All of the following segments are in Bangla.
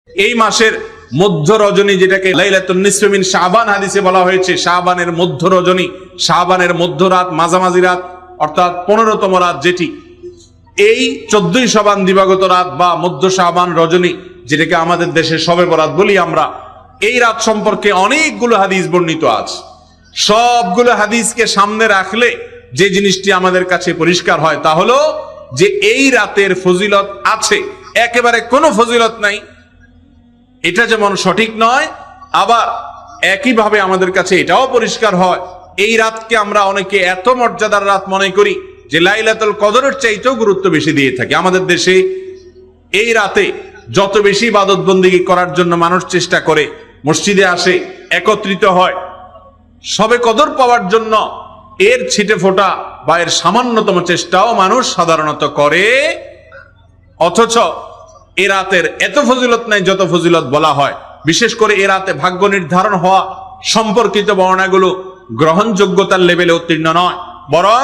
এই মাসের মধ্য রজনী, যেটাকে লাইলাতুন নিসফি মিন শাবান হাদিসে বলা হয়েছে, শাবানের মধ্য রজনী, শাবানের মধ্য রাত, মাঝামাঝি রাত, অর্থাৎ 15তম রাত, যেটি এই 14ই শাবান দিবাগত রাত বা মধ্য শাবান রজনী, যেটাকে আমাদের দেশে শবে বরাত বলি আমরা, এই রাত সম্পর্কে অনেকগুলো হাদিস বর্ণিত আছে। সবগুলো হাদিসকে সামনে রাখলে যে জিনিসটি আমাদের কাছে পরিষ্কার হয় তা হলো যে এই রাতের ফজিলত আছে, একেবারে কোনো ফজিলত নাই এটা যেমন সঠিক নয়, আবার একইভাবে আমাদের কাছে এটাও পরিষ্কার হয় এই রাতকে আমরা অনেকে এত মর্যাদার রাত মনে করি যে লাইলাতুল কদরের চাইতেও গুরুত্ব বেশি দিয়ে থাকি। আমাদের দেশে এই রাতে যত বেশি ইবাদত বন্দেগী করার জন্য মানুষ চেষ্টা করে, মসজিদে আসে, একত্রিত হয়, সবে কদর পাওয়ার জন্য এর ছিটে ফোটা বা এর সামান্যতম চেষ্টাও মানুষ সাধারণত করে, অথচ এ রাতের এত ফজিলত নাই যত ফজিলত বলা হয়। বিশেষ করে এ রাতে ভাগ্য নির্ধারণ হওয়া সম্পর্কিত বর্ণনাগুলো গ্রহণযোগ্যতার লেভেলে উত্তীর্ণ নয়, বরং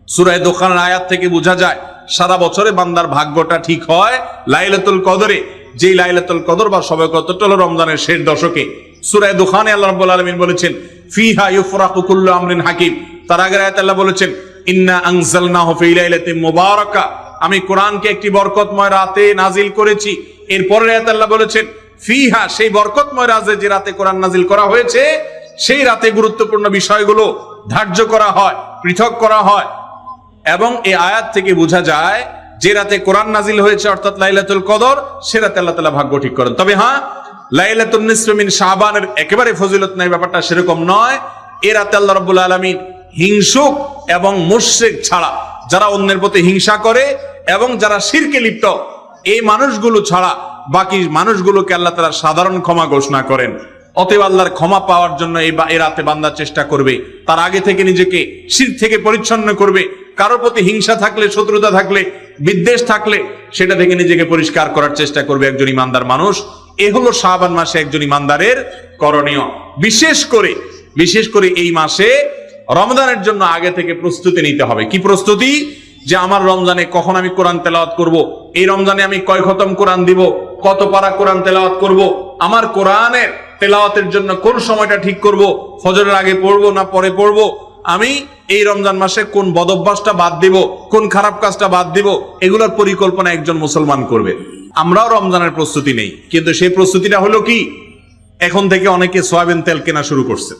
সূরা দুখানের আয়াত থেকে বোঝা যায় সারা বছরে বান্দার ভাগ্যটা ঠিক হয় লাইলাতুল কদরে। যেই লাইলাতুল কদর বা শবে কদরটা হলো রমজানের শেষ দশকে। সূরা দুখানে আল্লাহ রাব্বুল আলামিন বলেছেন ফিহা ইউফরাকু কুল্লু আমরিন হাকিম। তার আগের আয়াতে আল্লাহ বলেছেন ইন্না আনজালনাহু ফি লাইলাতিন মুবারাকা, আমি কোরআনকে একটি বরকতময় রাতে নাজিল করেছি। এরপরের আয়াতে আল্লাহ বলেছেন ফিহা, সেই বরকতময় রাতে যে রাতে কোরআন নাজিল করা হয়েছে সেই রাতে গুরুত্বপূর্ণ বিষয়গুলো ধার্য করা হয়, পৃথক করা হয়। এবং এই আয়াত থেকে বোঝা যায় যে রাতে কোরআন নাজিল হয়েছে অর্থাৎ লাইলাতুল কদর, সে রাতে আল্লাহ তাআলা ভাগ্য ঠিক করেন। তবে হ্যাঁ, লাইলাতুন নিসফি মিন শাবানের একেবারে ফজিলত নাই, ব্যাপারটা সেরকম নয়। এ রাতে আল্লাহ রাব্বুল আলামিন হিংসুক এবং মুশরিক ছাড়া, যারা অন্যের প্রতি হিংসা করে এবং যারা শিরকে লিপ্ত, এই মানুষগুলো ছাড়া বাকি মানুষগুলোকে আল্লাহ তাআলা সাধারণ ক্ষমা ঘোষণা করেন। অতএব আল্লাহর ক্ষমা পাওয়ার জন্য এই রাতে বান্দা চেষ্টা করবে, তার আগে থেকে নিজেকে শিরক থেকে পরিচ্ছন্ন করবে। কারোর প্রতি হিংসা থাকলে, শত্রুতা থাকলে, বিদ্বেষ থাকলে সেটা থেকে নিজেকে পরিষ্কার করার চেষ্টা করবে একজন ইমানদার মানুষ। এ হলো শাবান মাসে একজন ইমানদারের করণীয়। বিশেষ করে এই মাসে রমজানের জন্য আগে থেকে প্রস্তুতি নিতে হবে। কি প্রস্তুতি? যে আমার রমজানে কখন আমি কোরআন তেলাওয়াত করব, এই রমজানে আমি কয় খতম কোরআন দিব, কত পারা কোরআন তেলাওয়াত করব, আমার কোরআনের তেলাওয়াতের জন্য কোন সময়টা ঠিক করব, ফজরের আগে পড়বো না পরে পড়বো, আমি এই রমজান মাসে কোন বদভ্যাসটা বাদ দিব, কোন খারাপ কাজটা বাদ দিব, এগুলোর পরিকল্পনা একজন মুসলমান করবে। আমরাও রমজানের প্রস্তুতি নেই, কিন্তু সেই প্রস্তুতিটা হলো কি, এখন থেকে অনেকে সয়াবিন তেল কেনা শুরু করছে।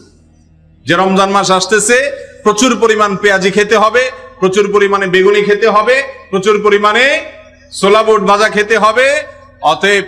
যে রমজান মাস আসতেছে, প্রচুর পরিমাণ পেঁয়াজি খেতে হবে, প্রচুর পরিমাণে বেগুনি খেতে হবে, প্রচুর পরিমাণে ছোলা বুট ভাজা খেতে হবে। অতএব